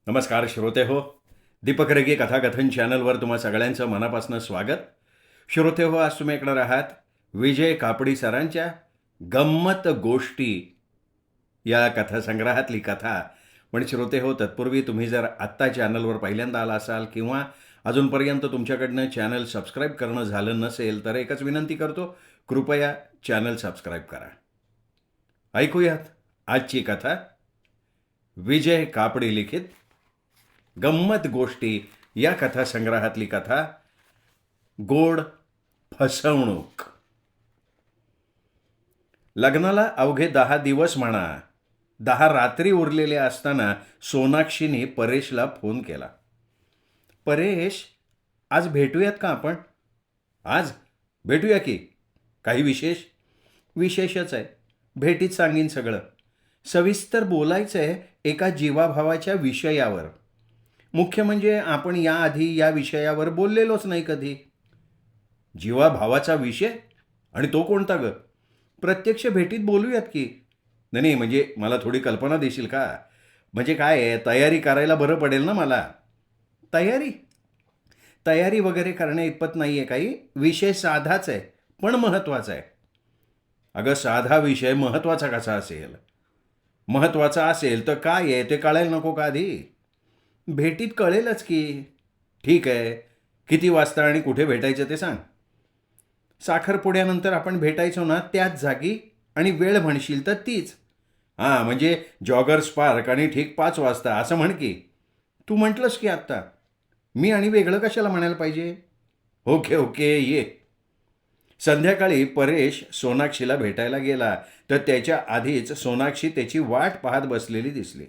नमस्कार श्रोते हो. दीपक रेगे कथाकथन चॅनलवर तुम्हा सगळ्यांचं मनापासून स्वागत. श्रोते हो, आज तुम्ही ऐकणार आहात विजय कापडी सरांच्या गंमत गोष्टी या कथासंग्रहातली कथा. पण श्रोते हो, तत्पूर्वी तुम्ही जर आत्ता चॅनलवर पहिल्यांदा आला असाल किंवा अजूनपर्यंत तुमच्याकडनं चॅनल सबस्क्राईब करणं झालं नसेल तर एकच विनंती करतो, कृपया चॅनल सबस्क्राईब करा. ऐकूयात आजची कथा. विजय कापडी लिखित गंमत गोष्टी या कथासंग्रहातली कथा, गोड फसवणूक. लग्नाला अवघे 10 दिवस म्हणा, 10 रात्री उरलेल्या असताना सोनाक्षीने परेशला फोन केला. परेश, आज भेटूयात का आपण? आज भेटूया की. काही विशेष? विशेषच आहे. भेटीत सांगीन सगळं. सविस्तर बोलायचं आहे एका जीवाभावाच्या विषयावर. मुख्य म्हणजे आपण याआधी या विषयावर बोललेलोच नाही कधी. जीवाभावाचा विषय? आणि तो कोणता ग? प्रत्यक्ष भेटीत बोलूयात की. नाही नाही, म्हणजे मला थोडी कल्पना देशील का? म्हणजे काय आहे, तयारी करायला बरं पडेल ना मला. तयारी? तयारी वगैरे करण्या इतपत नाही आहे काही. विषय साधाच आहे, पण महत्त्वाचा आहे. अगं, साधा विषय महत्त्वाचा कसा असेल? महत्त्वाचा असेल तर काय आहे ते कळायला नको का आधी? भेटीत कळेलच की. ठीक आहे, किती वाजता आणि कुठे भेटायचं ते सांग. साखरपुड्यानंतर आपण भेटायचो ना त्याच जागी, आणि वेळ म्हणशील तर तीच. हां, म्हणजे जॉगर्स पार्क आणि ठीक 5 वाजता असं म्हण की. तू म्हटलंस की आत्ता. मी आणि वेगळं कशाला म्हणायला पाहिजे? ओके ओके, ये. संध्याकाळी परेश सोनाक्षीला भेटायला गेला तर त्याच्या आधीच सोनाक्षी त्याची वाट पाहत बसलेली दिसली.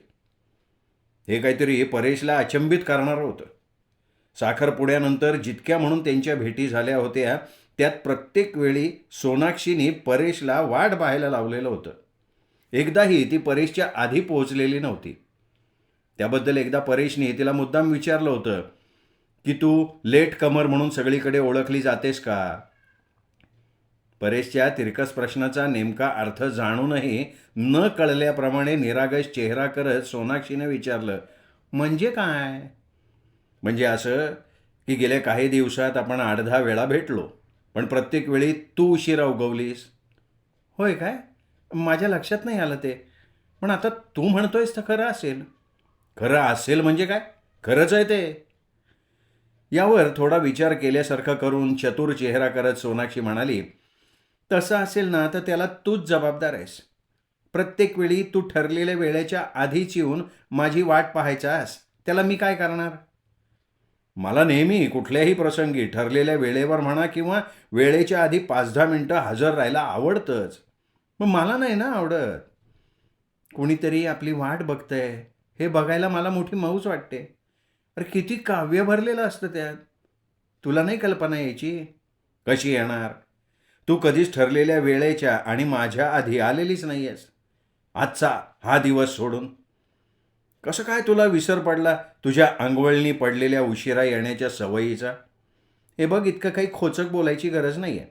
हे काहीतरी परेशला अचंबित करणारं होतं. साखरपुड्यानंतर जितक्या म्हणून त्यांच्या भेटी झाल्या होत्या त्यात प्रत्येक वेळी सोनाक्षीने परेशला वाट पाहायला लावलेलं होतं. एकदाही ती परेशच्या आधी पोहोचलेली नव्हती. त्याबद्दल एकदा परेशने तिला मुद्दाम विचारलं होतं की तू लेट कमर म्हणून सगळीकडे ओळखली जातेस का? परेशच्या तिरकस प्रश्नाचा नेमका अर्थ जाणूनही न कळल्याप्रमाणे निरागस चेहरा करत सोनाक्षीने विचारलं, म्हणजे काय? म्हणजे असं की गेल्या काही दिवसात आपण 8-10 वेळा भेटलो, पण प्रत्येक वेळी तू उशिरा उगवलीस. होय काय? माझ्या लक्षात नाही आलं ते. पण आता तू म्हणतोयस तर खरं असेल. खरं असेल म्हणजे काय? खरंच आहे ते. यावर थोडा विचार केल्यासारखं करून चतुर चेहरा करत सोनाक्षी म्हणाली, तसं असेल ना तर त्याला तूच जबाबदार आहेस. प्रत्येक वेळी तू ठरलेल्या वेळेच्या आधीच येऊन माझी वाट पाहायचास, त्याला मी काय करणार? मला नेहमी कुठल्याही प्रसंगी ठरलेल्या वेळेवर म्हणा किंवा वेळेच्या आधी 5-10 मिनटं हजर राहायला आवडतंच. मग मला नाही ना आवडत. कोणीतरी आपली वाट बघतंय हे बघायला मला मोठी मौज वाटते. अरे किती काव्य भरलेलं असतं त्यात. तुला नाही कल्पना यायची? कशी येणार? तू कधीच ठरलेल्या वेळेच्या आणि माझ्या आधी आलेलीच नाही आहेस. आजचा हा दिवस सोडून. कसं काय तुला विसर पडला तुझ्या अंगवळणी पडलेल्या उशिरा येण्याच्या सवयीचा? हे बघ, इतकं काही खोचक बोलायची गरज नाही आहे.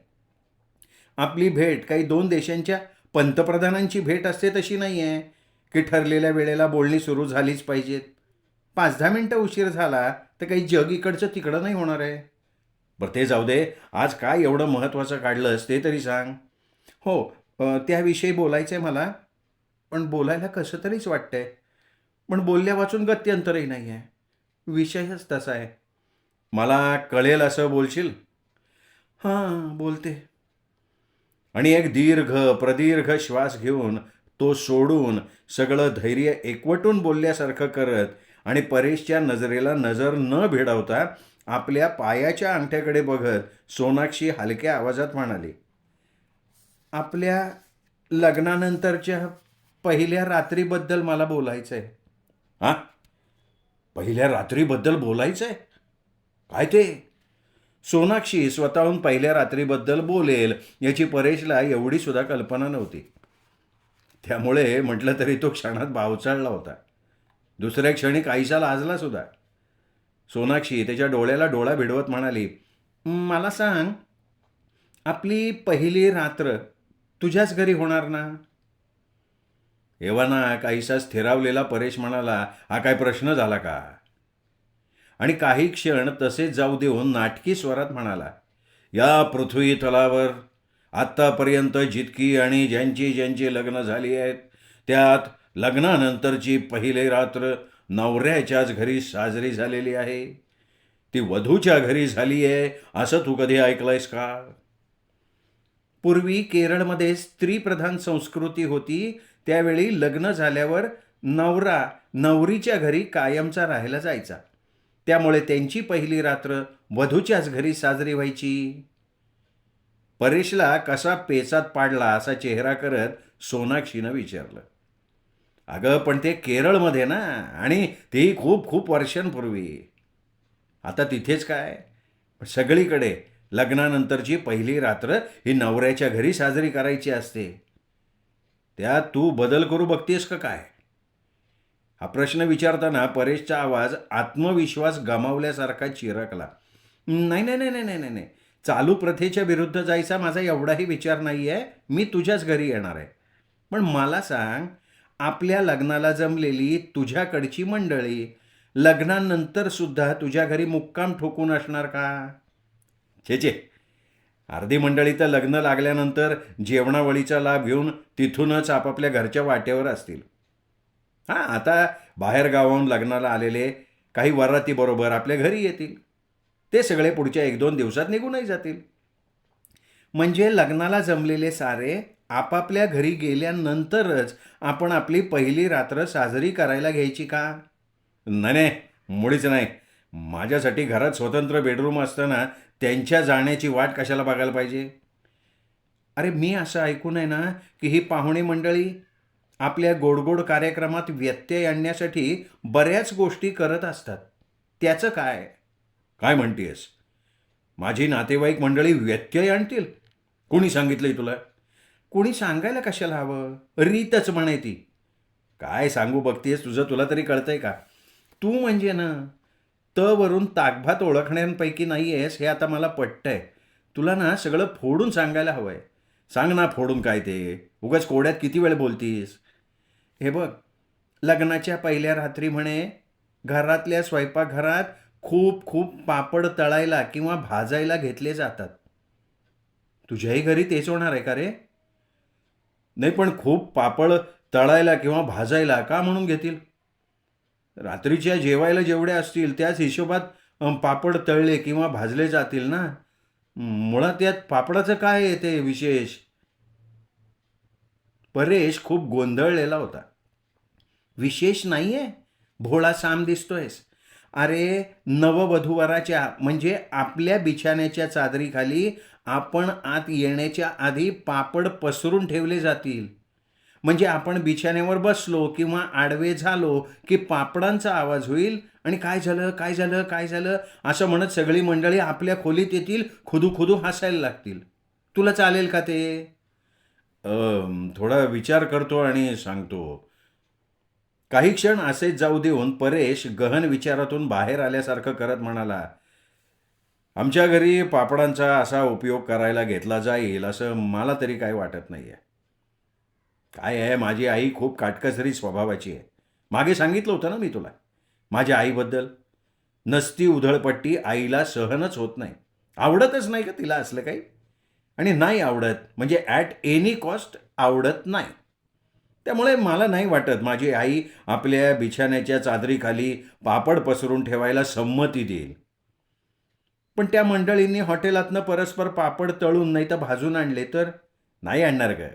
आपली भेट काही 2 देशांच्या पंतप्रधानांची भेट असते तशी नाही आहे की ठरलेल्या वेळेला बोलणी सुरू झालीच पाहिजेत. 5-10 मिनटं उशीर झाला तर काही जग इकडचं तिकडं नाही होणार आहे. बरं ते जाऊ दे, आज काय एवढं महत्त्वाचं काढलंस ते तरी सांग. हो, त्याविषयी बोलायचं आहे मला. पण बोलायला कसं तरीच वाटतंय. पण बोलल्या वाचून गत्यंतरही नाही आहे. विषयच तसा आहे. मला कळेल असं बोलशील? हां, बोलते. आणि एक दीर्घ प्रदीर्घ श्वास घेऊन तो सोडून सगळं धैर्य एकवटून बोलल्यासारखं करत आणि परेशच्या नजरेला नजर न भिडवता आपल्या पायाच्या अंगठ्याकडे बघत सोनाक्षी हलक्या आवाजात म्हणाली, आपल्या लग्नानंतरच्या पहिल्या रात्रीबद्दल मला बोलायचं आहे. हां, पहिल्या रात्रीबद्दल बोलायचं आहे? काय ते? सोनाक्षी स्वतःहून पहिल्या रात्रीबद्दल बोलेल याची परेशला एवढी सुद्धा कल्पना नव्हती. त्यामुळे म्हटलं तरी तो क्षणात बावचाळला होता. दुसऱ्या क्षणी काहीसा लाजला सुद्धा. सोनाक्षी त्याच्या डोळ्याला डोळा भिडवत म्हणाली, मला सांग, आपली पहिली रात्र तुझ्याच घरी होणार ना? एव्हाना काहीसा स्थिरावलेला परेश म्हणाला, हा काय प्रश्न झाला का? आणि काही क्षण तसेच जाऊ देऊन नाटकी स्वरात म्हणाला, या पृथ्वी तलावर आत्तापर्यंत जितकी आणि ज्यांची ज्यांची लग्न झाली आहेत त्यात लग्नानंतरची पहिली रात्र नवऱ्याच्याच घरी साजरी झालेली आहे. ती वधूच्या घरी झाली आहे असं तू कधी ऐकलंयस का? पूर्वी केरळमध्ये स्त्रीप्रधान संस्कृती होती. त्यावेळी लग्न झाल्यावर नवरा नवरीच्या घरी कायमचा राहायला जायचा. त्यामुळे त्यांची पहिली रात्र वधूच्याच घरी साजरी व्हायची. परेशला कसा पेचात पाडला असा चेहरा करत सोनाक्षीनं विचारलं. अगं पण ते केरळमध्ये ना, आणि ती खूप खूप वर्षांपूर्वी. आता तिथेच काय, पण सगळीकडे लग्नानंतरची पहिली रात्र ही नवऱ्याच्या घरी साजरी करायची असते. त्यात तू बदल करू बघतेस का काय? हा प्रश्न विचारताना परेशचा आवाज आत्मविश्वास गमावल्यासारखा चिरकला. नाही नाही नाही नाही नाही नाही नाही, चालू प्रथेच्या विरुद्ध जायचा माझा एवढाही विचार नाही आहे. मी तुझ्याच घरी येणार आहे. पण मला सांग, आपल्या लग्नाला जमलेली तुझ्याकडची मंडळी लग्नानंतर सुद्धा तुझ्या घरी मुक्काम ठोकून असणार का? छे छे, अर्धी मंडळी तर लग्न लागल्यानंतर जेवणावळीचा लाभ घेऊन तिथूनच आपापल्या घरच्या वाटेवर असतील. हां, आता बाहेर गावाहून लग्नाला आलेले काही वरातीबरोबर आपल्या घरी येतील. ते सगळे पुढच्या 1-2 दिवसात निघूनही जातील. म्हणजे लग्नाला जमलेले सारे आपापल्या घरी गेल्यानंतरच आपण आपली पहिली रात्र साजरी करायला घ्यायची का? नाही नाही, मुळीच नाही. माझ्यासाठी घरात स्वतंत्र बेडरूम असताना त्यांच्या जाण्याची वाट कशाला बघायला पाहिजे? अरे मी असं ऐकून आहे ना, की ही पाहुणे मंडळी आपल्या गोडगोड कार्यक्रमात व्यत्यय आणण्यासाठी बऱ्याच गोष्टी करत असतात. त्याचं काय? काय म्हणतेस? माझी नातेवाईक मंडळी व्यत्यय आणतील? कोणी सांगितलंय तुला? कोणी सांगायला कशाला हवं? रीतच म्हणे ती. काय सांगू बघतेस, तुझं तुला तरी कळतंय का? तू म्हणजे ना, त वरून ताकभात ओळखण्यांपैकी नाही आहेस हे आता मला पटतंय. तुला ना सगळं फोडून सांगायला हवंय. सांग ना फोडून काय ते. उगाच कोड्यात किती वेळ बोलतीस? हे बघ, लग्नाच्या पहिल्या रात्री म्हणे घरातल्या स्वयंपाकघरात खूप खूप पापड तळायला किंवा भाजायला घेतले जातात. तुझ्याही घरी तेच होणार आहे का रे? नाही पण खूप पापड तळायला किंवा भाजायला का म्हणून घेतील? रात्रीच्या जेवायला जेवढे असतील त्याच हिशोबात पापड तळले किंवा भाजले जातील ना. मुळात त्यात पापडाचं काय आहे ते विशेष? परेश खूप गोंधळलेला होता. विशेष नाहीये? भोळा साम दिसतोयस. अरे नववधूवराच्या म्हणजे आपल्या बिछाण्याच्या चादरीखाली आपण आत येण्याच्या आधी पापड पसरून ठेवले जातील. म्हणजे आपण बिछाण्यावर बसलो किंवा आडवे झालो की पापडांचा आवाज होईल आणि काय झालं काय झालं काय झालं असं म्हणत सगळी मंडळी आपल्या खोलीत येतील, खुदू खुदू हसायला लागतील. तुला चालेल का ते? थोडा विचार करतो आणि सांगतो. काही क्षण असेच जाऊ देऊन परेश गहन विचारातून बाहेर आल्यासारखं करत म्हणाला, आमच्या घरी पापडांचा असा उपयोग करायला घेतला जाईल असं मला तरी काही वाटत नाही आहे. काय आहे, माझी आई खूप काटकसरी स्वभावाची आहे. मागे सांगितलं होतं ना मी तुला माझ्या आईबद्दल. नसती उधळपट्टी आईला सहनच होत नाही. आवडतच नाही का तिला असलं काही? आणि नाही आवडत म्हणजे ॲट एनी कॉस्ट आवडत नाही. त्यामुळे मला नाही वाटत माझी आई आपल्या बिछाण्याच्या चादरीखाली पापड पसरून ठेवायला संमती देईल. पण त्या मंडळींनी हॉटेलातनं परस्पर पापड तळून नाही तर भाजून आणले तर? नाही आणणार का?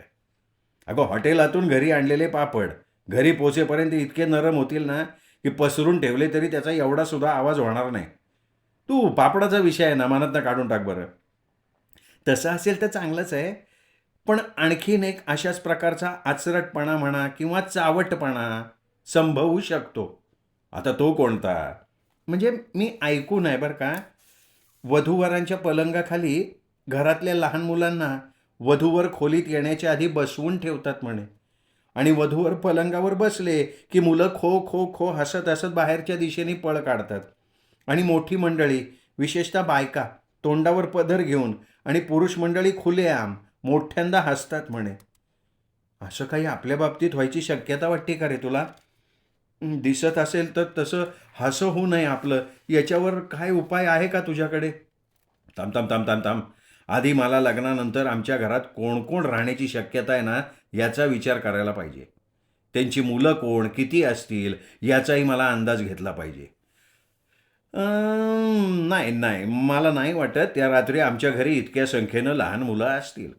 अगं हॉटेलातून घरी आणलेले पापड घरी पोचेपर्यंत इतके नरम होतील ना की पसरून ठेवले तरी त्याचा एवढा सुद्धा आवाज होणार नाही. तू पापडाचा विषय आहे ना मनातनं काढून टाक बरं. तसं असेल तर चांगलंच आहे. पण आणखीन एक अशाच प्रकारचा आचरटपणा म्हणा किंवा चावटपणा संभवू शकतो. आता तो कोणता? म्हणजे मी ऐकून आहे बरं का, वधूवरांच्या पलंगाखाली घरातल्या लहान मुलांना वधूवर खोलीत येण्याच्या आधी बसवून ठेवतात म्हणे. आणि वधूवर पलंगावर बसले की मुलं खो खो खो हसत हसत बाहेरच्या दिशेने पळ काढतात. आणि मोठी मंडळी, विशेषतः बायका, तोंडावर पदर घेऊन आणि पुरुष मंडळी खुलेआम मोठ्यांदा हसतात म्हणे. असं काही आपल्या बाबतीत व्हायची शक्यता वाटते का रे तुला? दिसत असेल तर तसं हसं होऊ नये आपलं, याच्यावर काय उपाय आहे का तुझ्याकडे? थांब थांब थांब थांब थांब. आधी मला लग्नानंतर आमच्या घरात कोण कोण राहण्याची शक्यता आहे ना, याचा विचार करायला पाहिजे. त्यांची मुलं कोण, किती असतील, याचाही मला अंदाज घेतला पाहिजे. नाही नाही, मला नाही वाटत त्या रात्री आमच्या घरी इतक्या संख्येनं लहान मुलं असतील,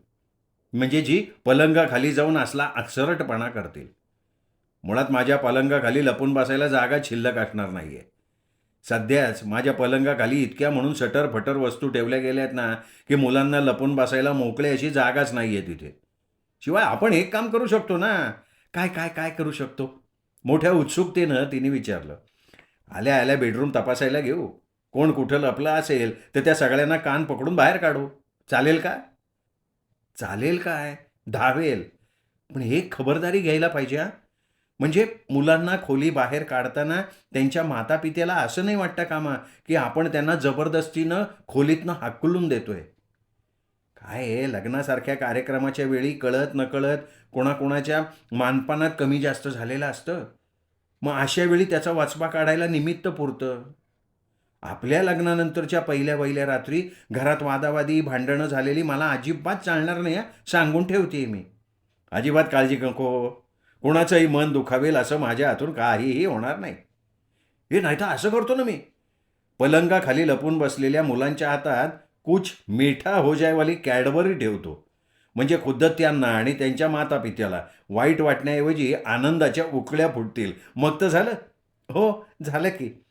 म्हणजे जी पलंगाखाली जाऊन असला अचरटपणा करतील. मुळात माझ्या पलंगाखाली लपून बसायला जागा शिल्लक असणार नाहीये. सध्याच माझ्या पलंगाखाली इतक्या म्हणून सटर-फटर वस्तू ठेवल्या गेल्या आहेत ना, की मुलांना लपून बसायला मोकळे अशी जागाच नाहीये तिथे. शिवाय आपण एक काम करू शकतो ना. काय, काय, काय करू शकतो? मोठ्या उत्सुकतेनं तिने विचारलं. आल्या आल्या बेडरूम तपासायला घेऊ. कोण कुठं लपलं असेल तर त्या सगळ्यांना कान पकडून बाहेर काढू. चालेल का? चालेल काय? धावेल. पण एक खबरदारी घ्यायला पाहिजे हां. म्हणजे मुलांना खोली बाहेर काढताना त्यांच्या मातापित्याला असं नाही वाटतं कामा, की आपण त्यांना जबरदस्तीनं खोलीतनं हाकलून देतोय. काय आहे, लग्नासारख्या कार्यक्रमाच्या वेळी कळत नकळत कोणाकोणाच्या मानपानात कमी जास्त झालेलं असतं. मग अशा वेळी त्याचा वचपा काढायला निमित्त पुरतं. आपल्या लग्नानंतरच्या पहिल्या पहिल्या रात्री घरात वादावादी भांडणं झालेली मला अजिबात चालणार नाही हां, सांगून ठेवते मी. अजिबात काळजी नको. कोणाचंही मन दुखावेल असं माझ्या हातून काहीही होणार नाही. हे नाही तर असं करतो ना मी. पलंगाखाली लपून बसलेल्या मुलांच्या हातात कुछ मीठा हो जायवाली कॅडबरी ठेवतो. म्हणजे खुद्द त्यांना आणि त्यांच्या मातापित्याला वाईट वाटण्याऐवजी आनंदाच्या उकळ्या फुटतील. मग तर झालं. हो, झालं की.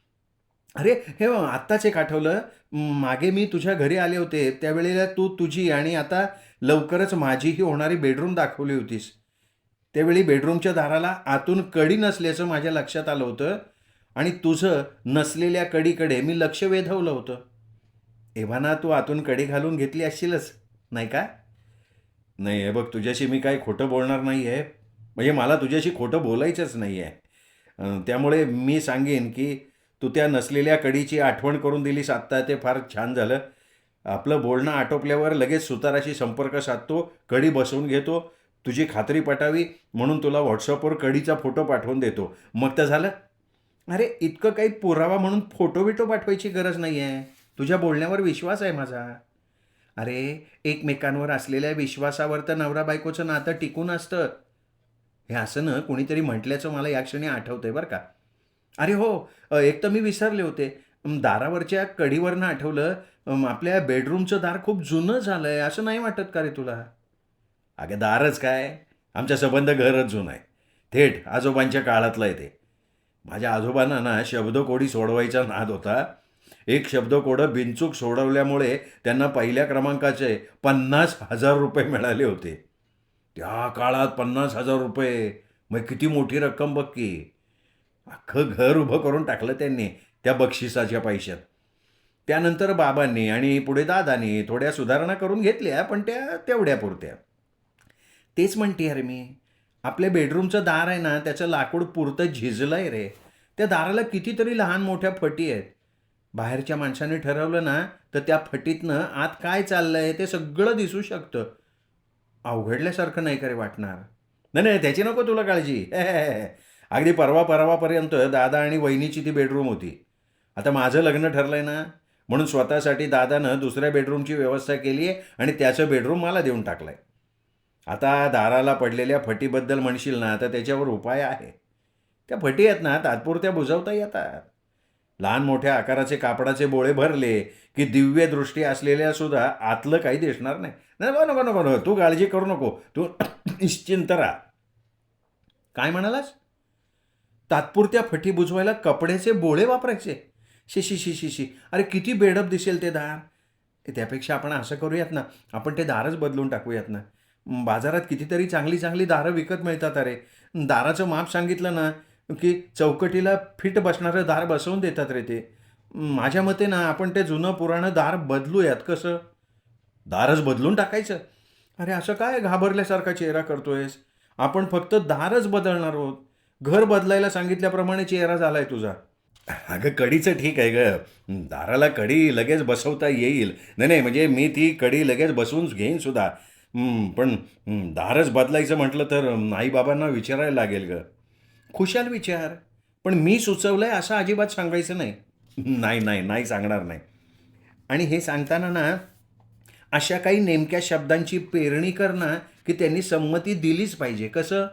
अरे, हे बघ, आत्ताच एक आठवलं. मागे मी तुझ्या घरी आले होते त्यावेळेला तू तुझी आणि आता लवकरच माझीही होणारी बेडरूम दाखवली होतीस. त्यावेळी बेडरूमच्या दाराला आतून कडी नसल्याचं माझ्या लक्षात आलं होतं आणि तुझं नसलेल्या कडीकडे मी लक्ष वेधवलं होतं. एव्हाना तू आतून कडी घालून घेतली असशीलच, नाही का? नाही, हे बघ, तुझ्याशी मी काही खोटं बोलणार नाही आहे. म्हणजे मला तुझ्याशी खोटं बोलायचंच नाही आहे. त्यामुळे मी सांगेन की तू त्या नसलेल्या कडीची आठवण करून दिलीस आत्ता, ते फार छान झालं. आपलं बोलणं आटोपल्यावर लगेच सुताराशी संपर्क साधतो, कडी बसवून घेतो. तुझी खात्री पटावी म्हणून तुला व्हॉट्सअपवर कडीचा फोटो पाठवून देतो. मग तर झालं. अरे, इतकं काही पुरावा म्हणून फोटो बिटो पाठवायची गरज नाही आहे. तुझ्या बोलण्यावर विश्वास आहे माझा. अरे, एकमेकांवर असलेल्या विश्वासावर तर नवरा बायकोचं नातं टिकून असतं. हे असं ना कोणीतरी म्हटल्याचं मला या क्षणी आठवतंय बरं का. अरे हो, एक तर मी विसरले होते. दारावरच्या कडीवरनं आठवलं. आपल्या बेडरूमचं दार खूप जुनं झालंय, असं नाही वाटत का रे तुला? अगं, दारच काय, आमच्या संबंध घरच जुनं आहे. थेट आजोबांच्या काळातलं आहे ते. माझ्या आजोबांना ना शब्दकोडी सोडवायचा नाद होता. एक शब्दकोडं बिनचूक सोडवल्यामुळे त्यांना पहिल्या क्रमांकाचे ₹50,000 मिळाले होते. त्या काळात ₹50,000 मग किती मोठी रक्कम बघ की. अख्खं घर उभं करून टाकलं त्यांनी त्या बक्षिसाच्या पैशात. त्यानंतर बाबांनी आणि पुढे दादांनी थोड्या सुधारणा करून घेतल्या, पण त्या तेवढ्या पुरत्या. तेच म्हणते अरे मी. आपल्या बेडरूमचं दार आहे ना, त्याचं लाकूड पुरतं झिजलंय रे. त्या दाराला कितीतरी लहान मोठ्या फटी आहेत. बाहेरच्या माणसाने ठरवलं ना, तर त्या फटीतनं आत काय चाललंय ते सगळं दिसू शकतं. अवघडल्यासारखं नाही का रे वाटणार? नाही नाही, त्याची नको तुला काळजी. अगदी परवा परवापर्यंत दादा आणि वहिनीची ती बेडरूम होती. आता माझं लग्न ठरलंय ना, म्हणून स्वतःसाठी दादानं दुसऱ्या बेडरूमची व्यवस्था केली आहे आणि त्याचं बेडरूम मला देऊन टाकलंय. आता दाराला पडलेल्या फटीबद्दल म्हणशील ना, तर त्याच्यावर उपाय आहे. त्या फटी आहेत ना, तात्पुरत्या बुजवता येतात. लहान मोठ्या आकाराचे कापडाचे बोळे भरले की दिव्य दृष्टी असलेल्या सुद्धा आतलं काही दिसणार नाही. नाही, नको नको नको नको, तू काळजी करू नको, तू निश्चिंत राहा. काय म्हणालास? तात्पुरत्या फटी बुजवायला कपड्याचे बोळे वापरायचे? शी शी शी शी शी. अरे, किती बेडप दिसेल ते दार. त्यापेक्षा आपण असं करूयात ना, आपण ते दारच बदलून टाकूयात ना. बाजारात कितीतरी चांगली चांगली दारं विकत मिळतात अरे. दाराचं माप सांगितलं ना, की चौकटीला फिट बसणारं दार बसवून देतात रे ते. माझ्या मते ना, आपण ते जुनं पुराणं दार बदलूयात. कसं? दारच बदलून टाकायचं? अरे, असं काय घाबरल्यासारखा चेहरा करतोयस? आपण फक्त दारच बदलणार आहोत. घर बदलायला सांगितल्याप्रमाणे चेहरा झालाय तुझा. अगं, कडीचं ठीक आहे गं. दाराला कडी लगेच बसवता येईल. नाही नाही, म्हणजे मी ती कडी लगेच बसवून घेईन सुद्धा. पण दारच बदलायचं म्हटलं तर आईबाबांना विचारायला लागेल ग. खुशाल विचार, पण मी सुचवलंय असं अजिबात सांगायचं नाही. नाही नाही नाही सांगणार नाही. आणि हे सांगताना ना अशा काही नेमक्या शब्दांची पेरणी कर ना की त्यांनी संमती दिलीच पाहिजे. कसं?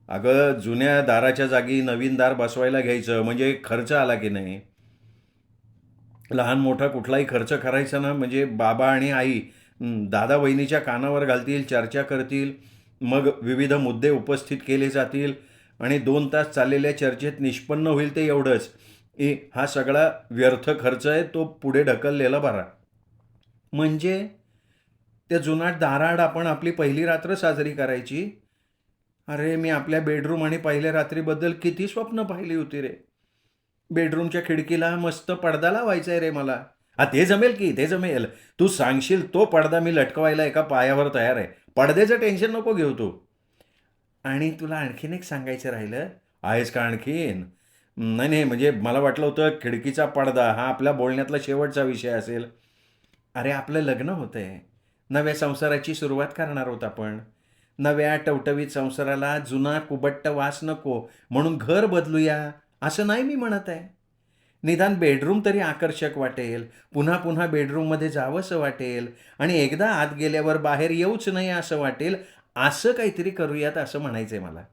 अगं जुन्या दाराच्या जागी नवीन दार बसवायला घ्यायचं म्हणजे खर्च आला की नाही. लहान मोठा कुठलाही खर्च करायचा ना म्हणजे बाबा आणि आई दादा वहिनीच्या कानावर घालतील, चर्चा करतील, मग विविध मुद्दे उपस्थित केले जातील आणि 2 तास चाललेल्या चर्चेत निष्पन्न होईल ते एवढंच, की हा सगळा व्यर्थ खर्च आहे, तो पुढे ढकललेला बरा. म्हणजे त्या जुनाट दाराआड आपण आपली पहिली रात्र साजरी करायची. अरे मी आपल्या बेडरूम आणि पहिल्या रात्रीबद्दल किती स्वप्न पाहिली होती रे. बेडरूमच्या खिडकीला मस्त पडदा लावायचा आहे रे मला. हा ते जमेल की ते जमेल. तू सांगशील तो पडदा मी लटकवायला एका पायावर तयार आहे. पडद्याचं टेन्शन नको घेऊ तू. आणि तुला आणखीन एक सांगायचं राहिलं. आहेस का आणखीन? नाही नाही म्हणजे मला वाटलं होतं खिडकीचा पडदा हा आपल्या बोलण्यातला शेवटचा विषय असेल. अरे आपलं लग्न होतंय. नव्या संसाराची सुरुवात करणार आहोत आपण. नव्या टवटवीत संसाराला जुना कुबट्ट वास नको म्हणून घर बदलूया असं नाही मी म्हणत आहे. निदान बेडरूम तरी आकर्षक वाटेल, पुन्हा पुन्हा बेडरूममध्ये जावंसं वाटेल आणि एकदा आत गेल्यावर बाहेर येऊच नाही असं वाटेल, असं काहीतरी करूयात असं म्हणायचं आहे मला.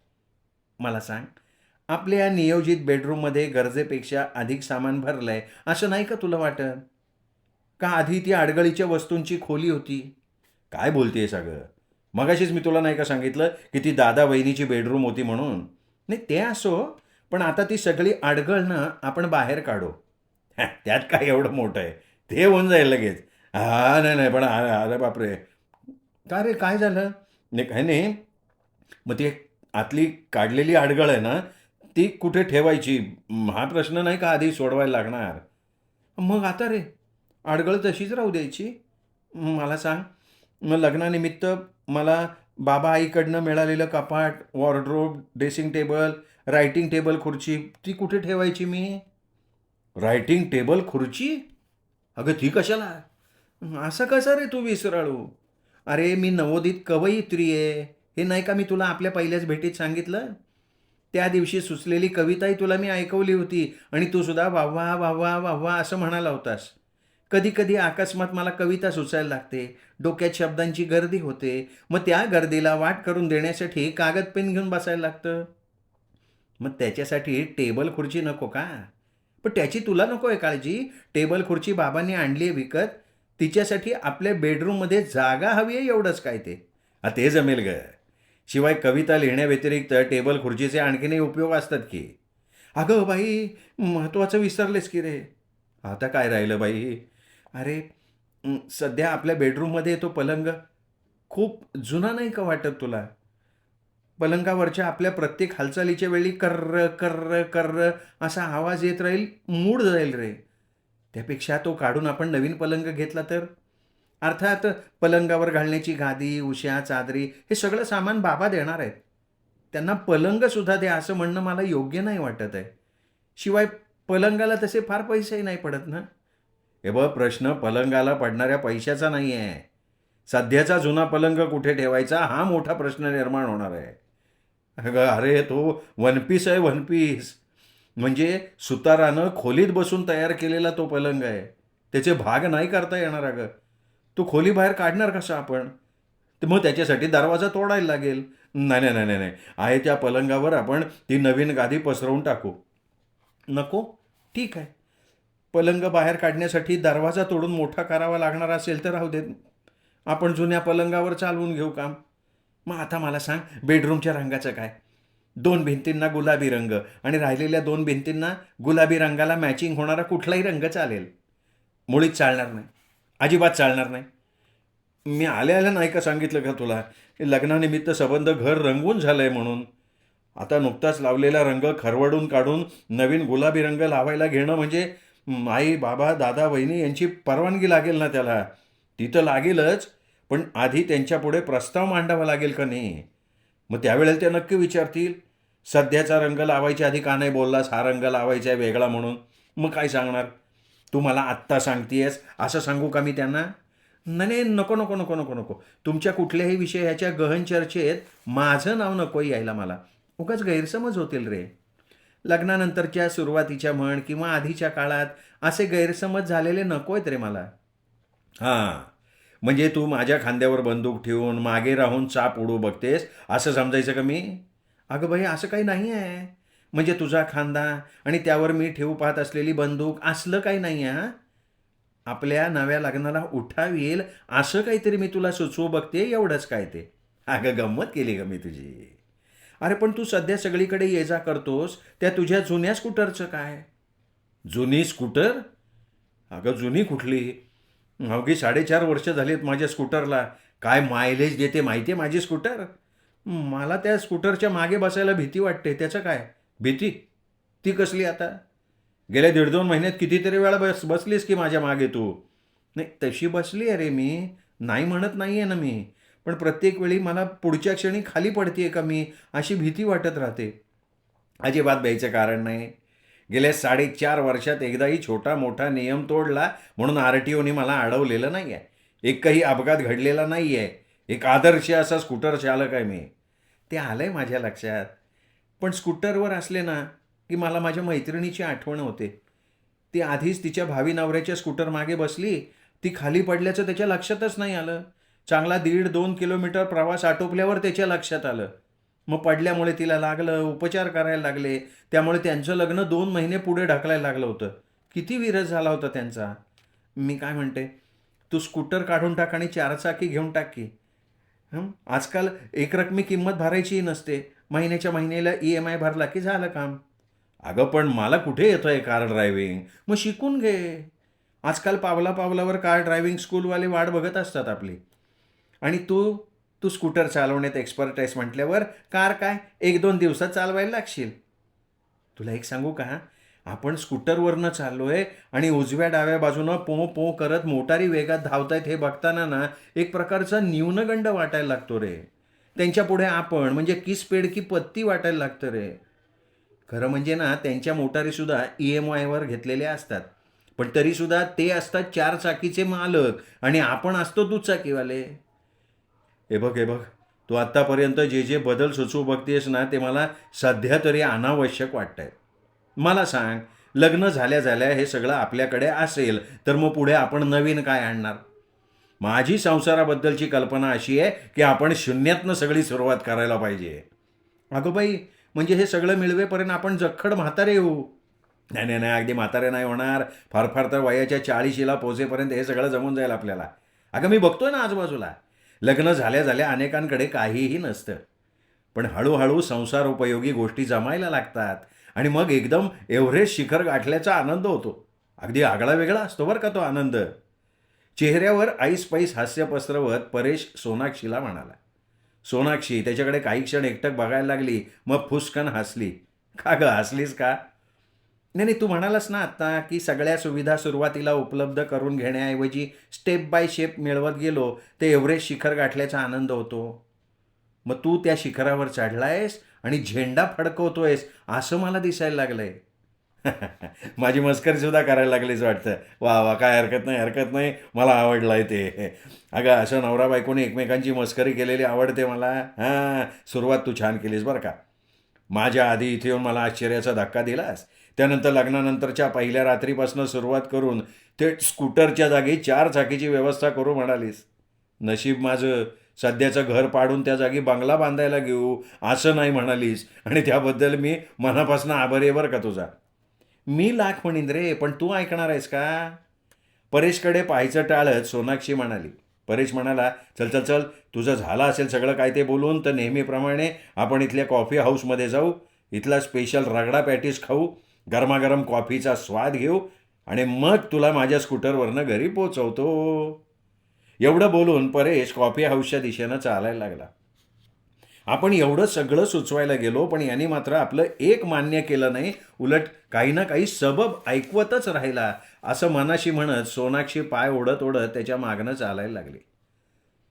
मला सांग, आपल्या नियोजित बेडरूममध्ये गरजेपेक्षा अधिक सामान भरलंय असं नाही का तुला वाटत? का आधी ती अडगळीच्या वस्तूंची खोली होती? काय बोलतेयस अगं? मगाशीच मी तुला नाही का सांगितलं की ती दादा वहिनीची बेडरूम होती म्हणून? नाही ते असो, पण आता ती सगळी अडगळणं आपण बाहेर काढू. त्यात काय एवढं मोठं आहे? ते होऊन जाईल लगेच. हां, नाही, नाही, पण अरे बापरे! का रे काय झालं? नाही काही नाही. मग ती आतली काढलेली अडगळ आहे ना, ती कुठे ठेवायची? हा प्रश्न नाही का आधी सोडवायला लागणार? मग आता रे, अडगळ तशीच राहू द्यायची? मला सांग, मग लग्नानिमित्त मला बाबा आईकडनं मिळालेलं कपाट, wardrobe, dressing table, writing table, खुर्ची ती कुठे ठेवायची मी? रायटिंग टेबल, खुर्ची? अगं ती कशाला? असं कसं रे तू विसराळू? अरे मी नवोदित कवयित्री आहे. हे नाही का मी तुला आपल्या पहिल्याच भेटीत सांगितलं? त्या दिवशी सुचलेली कविताही तुला मी ऐकवली होती आणि तू सुद्धा वाह वाह वाह वाह वाह असं म्हणाला होतास. कधी कधी अकस्मात मला कविता सुचायला लागते. डोक्यात शब्दांची गर्दी होते. मग त्या गर्दीला वाट करून देण्यासाठी कागद पेन घेऊन बसायला लागतं. मग त्याच्यासाठी टेबल खुर्ची नको का? पण त्याची तुला नको आहे काळजी. टेबल खुर्ची बाबांनी आणली आहे विकत. तिच्यासाठी आपल्या बेडरूममध्ये जागा हवी आहे एवढंच काय ते. हा ते जमेल ग. शिवाय कविता लिहिण्याव्यतिरिक्त टेबल खुर्चीचे आणखीनही उपयोग असतात की. अगं बाई, महत्त्वाचं विसरलेस की रे. आता काय राहिलं बाई? अरे सध्या आपल्या बेडरूममध्ये तो पलंग खूप जुना नाही का वाटत तुला? पलंगावरच्या आपल्या प्रत्येक हालचालीच्या वेळी कर्र कर्र कर्र असा आवाज येत राहील, मूड जाईल रे. त्यापेक्षा तो काढून आपण नवीन पलंग घेतला तर? अर्थात पलंगावर घालण्याची गादी, उश्या, चादरी हे सगळं सामान बाबा देणार आहेत. त्यांना पलंगसुद्धा द्या असं म्हणणं मला योग्य नाही वाटत आहे. शिवाय पलंगाला तसे फार पैसेही नाही पडत ना. हे बघ प्रश्न पलंगाला पडणाऱ्या पैशाचा नाही आहे. सध्याचा जुना पलंग कुठे ठेवायचा हा मोठा प्रश्न निर्माण होणार आहे. अगं अरे तो वन पीस आहे वन पीस. म्हणजे सुतारानं खोलीत बसून तयार केलेला तो पलंग आहे. त्याचे भाग नाही करता येणार अगं. तो खोली बाहेर काढणार कसा आपण? तर मग त्याच्यासाठी दरवाजा तोडायला लागेल. नाही नाही नाही नाही नाही. आहे त्या पलंगावर आपण ती नवीन गादी पसरवून टाकू. नको? ठीक आहे. पलंग बाहेर काढण्यासाठी दरवाजा तोडून मोठा करावा लागणार असेल तर राहू देत. आपण जुन्या पलंगावर चालवून घेऊ काम. मग आता मला सांग बेडरूमच्या रंगाचं काय? 2 भिंतींना गुलाबी रंग आणि राहिलेल्या 2 भिंतींना गुलाबी रंगाला मॅचिंग होणारा कुठलाही रंग चालेल. मुळीच चालणार नाही. अजिबात चालणार नाही. मी आल्या आल्या नाही का सांगितलं का तुला? लग्नानिमित्त संबंध घर रंगवून झालंय म्हणून. आता नुकताच लावलेला रंग खरवडून काढून नवीन गुलाबी रंग लावायला घेणं म्हणजे आई, बाबा, दादा, वहिनी यांची परवानगी लागेल ना त्याला. ती तर लागेलच, पण आधी त्यांच्यापुढे प्रस्ताव मांडावा लागेल का नाही? मग त्यावेळेला ते नक्की विचारतील, सध्याचा रंग लावायच्या आधी का नाही बोललास हा रंग लावायचा आहे वेगळा म्हणून? मग काय सांगणार? तू मला आत्ता सांगतेयस असं सांगू का मी त्यांना? नाही नाही, नको नको नको नको नको. तुमच्या कुठल्याही विषयाच्या गहन चर्चेत माझं नाव नको यायला मला. उगाच गैरसमज होतील रे. लग्नानंतरच्या सुरुवातीच्या म्हण किंवा आधीच्या काळात असे गैरसमज झालेले नको आहेत रे मला. हां, म्हणजे तू माझ्या खांद्यावर बंदूक ठेवून मागे राहून चाप उडू बघतेस असं समजायचं का मी? अगं बाई, असं काही नाही आहे. म्हणजे तुझा खांदा आणि त्यावर मी ठेवू पाहत असलेली बंदूक असलं काही नाही आहे. हां, आपल्या नव्या लग्नाला उठाव येईल असं काहीतरी मी तुला सुचवू बघते, एवढंच काय ते. अगं गंमत केली ग मी तुझी. अरे पण तू सध्या सगळीकडे ये जा करतोस, त्या तुझ्या जुन्या स्कूटरचं काय? जुनी स्कूटर? अगं जुनी कुठली? अवघी 4.5 वर्ष झालीत माझ्या स्कूटरला. काय मायलेज देते माहिती आहे माझी स्कूटर? मला त्या स्कूटरच्या मागे बसायला भीती वाटते. त्याचं काय? भीती? ती कसली आता? गेल्या 1.5-2 महिन्यात कितीतरी वेळा बसलीस की माझ्या मागे तू. नाही, तशी बसली आहे रे मी. नाही म्हणत नाही आहे ना मी. पण प्रत्येक वेळी मला पुढच्या क्षणी खाली पडते का मी, अशी भीती वाटत राहते. अजिबात भ्यायचं कारण नाही. गेल्या 4.5 वर्षात एकदाही छोटा मोठा नियम तोडला म्हणून आर-टी-ओने मला अडवलेलं नाही आहे. एकही अपघात घडलेला नाही आहे. एक आदर्श असा स्कूटर चालक आहे मी. ते आलं आहे माझ्या लक्षात. पण स्कूटरवर असले ना, की मला माझ्या मैत्रिणीची आठवण होते. ती आधीच तिच्या भावी नवऱ्याच्या स्कूटर मागे बसली. ती खाली पडल्याचं त्याच्या लक्षातच नाही आलं. चांगला 1.5-2 किलोमीटर प्रवास आटोपल्यावर त्याच्या लक्षात आलं. मग पडल्यामुळे तिला लागलं, उपचार करायला लागले. त्यामुळे त्यांचं लग्न 2 महिने पुढे ढकलायला लागलं होतं. किती विरस झाला होता त्यांचा. मी काय म्हणते, तू स्कूटर काढून टाक आणि 4 चाकी घेऊन टाक की. आजकाल एकरकमी किंमत भरायचीही नसते. महिन्याच्या महिन्याला EMI भरला की झालं काम. अगं पण मला कुठे येतोय कार ड्रायव्हिंग? मग शिकून घे. आजकाल पावला पावलावर कार ड्रायव्हिंग स्कूलवाले वाट बघत असतात आपली. आणि तू तू स्कूटर चालवण्यात एक्सपर्ट आहेस म्हटल्यावर कार काय 1-2 दिवसात चालवायला लागशील. तुला एक सांगू का? आपण स्कूटरवरनं चाललोय आणि उजव्या डाव्या बाजूनं पों पों करत मोटारी वेगात धावतायत हे बघताना ना, एक प्रकारचा न्यूनगंड वाटायला लागतो रे. त्यांच्या पुढे आपण म्हणजे किसपेड की पत्ती वाटायला लागतं रे. खरं म्हणजे ना, त्यांच्या मोटारीसुद्धा EMIवर घेतलेल्या असतात. पण तरीसुद्धा ते असतात 4 चाकीचे मालक आणि आपण असतो दुचाकीवाले. हे बघ हे बघ, तू आत्तापर्यंत जे जे बदल सुचवू बघतेस ना, ते मला सध्या तरी अनावश्यक वाटत आहेत. मला सांग, लग्न झाल्या झाल्या हे सगळं आपल्याकडे असेल तर मग पुढे आपण नवीन काय आणणार? माझी संसाराबद्दलची कल्पना अशी आहे की आपण शून्यातनं सगळी सुरुवात करायला पाहिजे. अगं बाई, म्हणजे हे सगळं मिळवेपर्यंत आपण जखड म्हातारे होऊ. नाही नाही नाही, अगदी म्हातारे नाही होणार. फार फार तर वयाच्या 40शीला पोचेपर्यंत हे सगळं जमून जाईल आपल्याला. अगं मी बघतोय ना आजूबाजूला, लग्न झाल्या झाल्या अनेकांकडे काहीही नसतं. पण हळूहळू संसारोपयोगी गोष्टी जमायला लागतात आणि मग एकदम एव्हरेस्ट शिखर गाठल्याचा आनंद होतो. अगदी आगळा वेगळा असतो बरं का तो आनंद. चेहऱ्यावर ऐसपैस हास्य पसरवत परेश सोनाक्षीला म्हणाला. सोनाक्षी त्याच्याकडे काही क्षण एकटक बघायला लागली, मग फुसकन हसली. का गं हसलीस का? नाही नाही, तू म्हणालास ना आत्ता की सगळ्या सुविधा सुरुवातीला उपलब्ध करून घेण्याऐवजी स्टेप बाय स्टेप मिळवत गेलो ते एव्हरेस्ट शिखर गाठल्याचा आनंद होतो. मग तू त्या शिखरावर चढलायस आणि झेंडा फडकवतोयस असं मला दिसायला लागलंय. माझी मस्करीसुद्धा करायला लागलीच वाटतं. वा वा, काय हरकत नाही हरकत नाही, मला आवडलं आहे ते. अगं असं नवरा बायकोने एकमेकांची मस्करी केलेली आवडते मला. हां, सुरुवात तू छान केलीस बरं का. माझ्या आधी इथे येऊन मला आश्चर्याचा धक्का दिलास. त्यानंतर लग्नानंतरच्या पहिल्या रात्रीपासून सुरुवात करून ते स्कूटरच्या जागी 4 चाकीची व्यवस्था करू म्हणालीस. नशीब माझं, सध्याचं घर पाडून त्या जागी बंगला बांधायला घेऊ असं नाही म्हणालीस आणि त्याबद्दल मी मनापासून आभारी आहे बरं का तुझा. मी लाख म्हणीन रे, पण तू ऐकणार आहेस का? परेशकडे पाहायचं टाळत सोनाक्षी म्हणाली. परेश म्हणाला, चल चल चल, तुझं झालं असेल सगळं काय ते बोलून तर नेहमीप्रमाणे आपण इथल्या कॉफी हाऊसमध्ये जाऊ. इथला स्पेशल रगडा पॅटीस खाऊ, गरमागरम कॉफीचा स्वाद घेऊ आणि मग तुला माझ्या स्कूटरवरनं घरी पोचवतो. एवढं बोलून परेश कॉफी हाऊसच्या दिशेनं चालायला लागला. आपण एवढं सगळं सुचवायला गेलो पण यांनी मात्र आपलं एक मान्य केलं नाही, उलट काही ना काही सबब ऐकवतच राहिला. असं मनाशी म्हणत सोनाक्षी पाय ओढत ओढत त्याच्या मागनं चालायला लागली.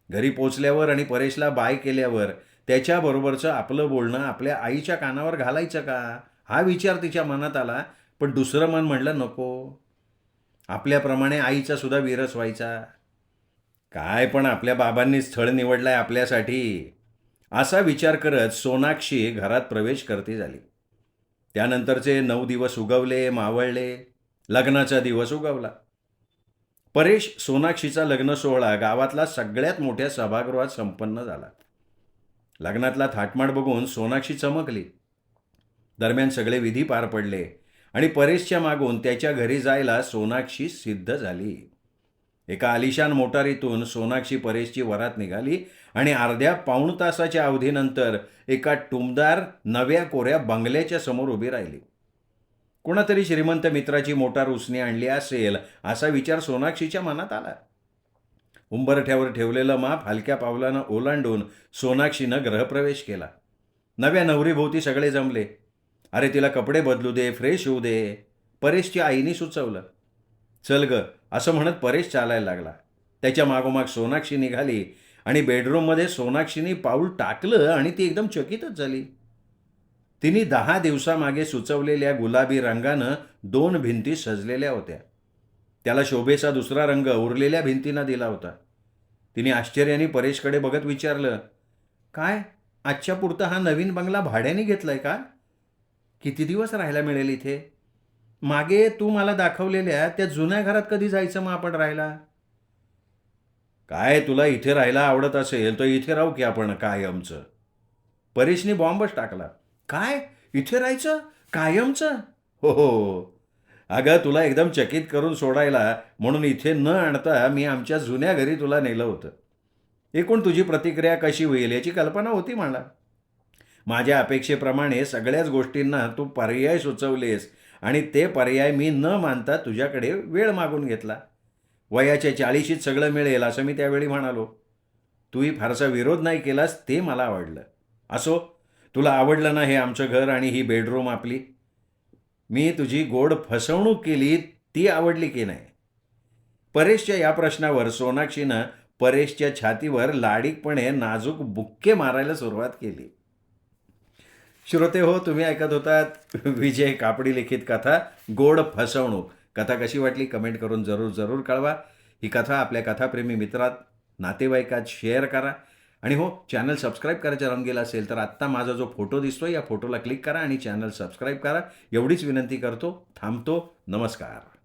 घरी पोचल्यावर आणि परेशला बाय केल्यावर त्याच्याबरोबरचं आपलं बोलणं आपल्या आईच्या कानावर घालायचं का, हा विचार तिच्या मनात आला. पण दुसरं मन म्हणलं नको, आपल्याप्रमाणे आईचा सुद्धा विरस व्हायचा. काय पण आपल्या बाबांनी स्थळ निवडलाय आपल्यासाठी, असा विचार करत सोनाक्षी घरात प्रवेश करती झाली. त्यानंतरचे 9 दिवस उगवले, मावळले. लग्नाचा दिवस उगवला. परेश सोनाक्षीचा लग्न सोहळा गावातला सगळ्यात मोठ्या सभागृहात संपन्न झाला. लग्नातला थाटमाट बघून सोनाक्षी चमकली. दरम्यान सगळे विधी पार पडले आणि परेशच्या मागून त्याच्या घरी जायला सोनाक्षी सिद्ध झाली. एका आलिशान मोटारीतून सोनाक्षी परेशची वरात निघाली आणि अर्ध्या पाऊण तासाच्या अवधीनंतर एका टुमदार नव्या कोऱ्या बंगल्याच्या समोर उभी राहिली. कोणातरी श्रीमंत मित्राची मोटार उसने आणली असेल असा विचार सोनाक्षीच्या मनात आला. उंबरठ्यावर ठेवलेलं माप हलक्या पावलानं ओलांडून सोनाक्षीनं गृहप्रवेश केला. नव्या नवरीभोवती सगळे जमले. अरे तिला कपडे बदलू दे, फ्रेश होऊ दे, परेशच्या आईनी सुचवलं. चल ग, असं म्हणत परेश चालायला लागला. त्याच्या मागोमाग सोनाक्षी निघाली आणि बेडरूममध्ये सोनाक्षीने पाऊल टाकलं आणि ती एकदम चकितच झाली. तिने 10 दिवसामागे सुचवलेल्या गुलाबी रंगानं 2 भिंती सजलेल्या होत्या. त्याला शोभेचा दुसरा रंग उरलेल्या भिंतींना दिला होता. तिने आश्चर्याने परेशकडे बघत विचारलं, काय आजच्या पुरता हा नवीन बंगला भाड्याने घेतलाय का? किती दिवस राहायला मिळेल इथे? मागे तू मला दाखवलेल्या त्या जुन्या घरात कधी जायचं मग आपण राहायला? काय तुला इथे राहायला आवडत असेल तर इथे राहू की आपण कायमचं. परेशने बॉम्बच टाकला. काय इथे राहायचं कायमचं? हो हो. अगं तुला एकदम चकित करून सोडायला म्हणून इथे न आणता मी आमच्या जुन्या घरी तुला नेलं होतं. एकूण तुझी प्रतिक्रिया कशी होईल याची कल्पना होती मला. माझ्या अपेक्षेप्रमाणे सगळ्याच गोष्टींना तू पर्याय सुचवलेस आणि ते पर्याय मी न मानता तुझ्याकडे वेळ मागून घेतला. वयाच्या 40शीत सगळं मिळेल असं मी त्यावेळी म्हणालो. तूही फारसा विरोध नाही केलास ते मला आवडलं. असो, तुला आवडलं ना हे आमचं घर आणि ही बेडरूम आपली? मी तुझी गोड फसवणूक केली ती आवडली की नाही? परेशच्या या प्रश्नावर सोनाक्षीनं परेशच्या छातीवर लाडीकपणे नाजूक बुक्के मारायला सुरुवात केली. श्रोते हो, तुम्ही ऐकत होतात विजय कापडी लिखित कथा गोड फसवणूक. कथा कशी वाटली कमेंट करून जरूर कळवा. ही कथा आपल्या कथाप्रेमी मित्रात नातेवाईकात शेअर करा. आणि हो, चॅनल सबस्क्राईब करायचं राहून गेलं असेल तर आत्ता माझा जो फोटो दिसतोय या फोटोला क्लिक करा आणि चॅनल सबस्क्राईब करा. एवढीच विनंती करतो. थांबतो. नमस्कार.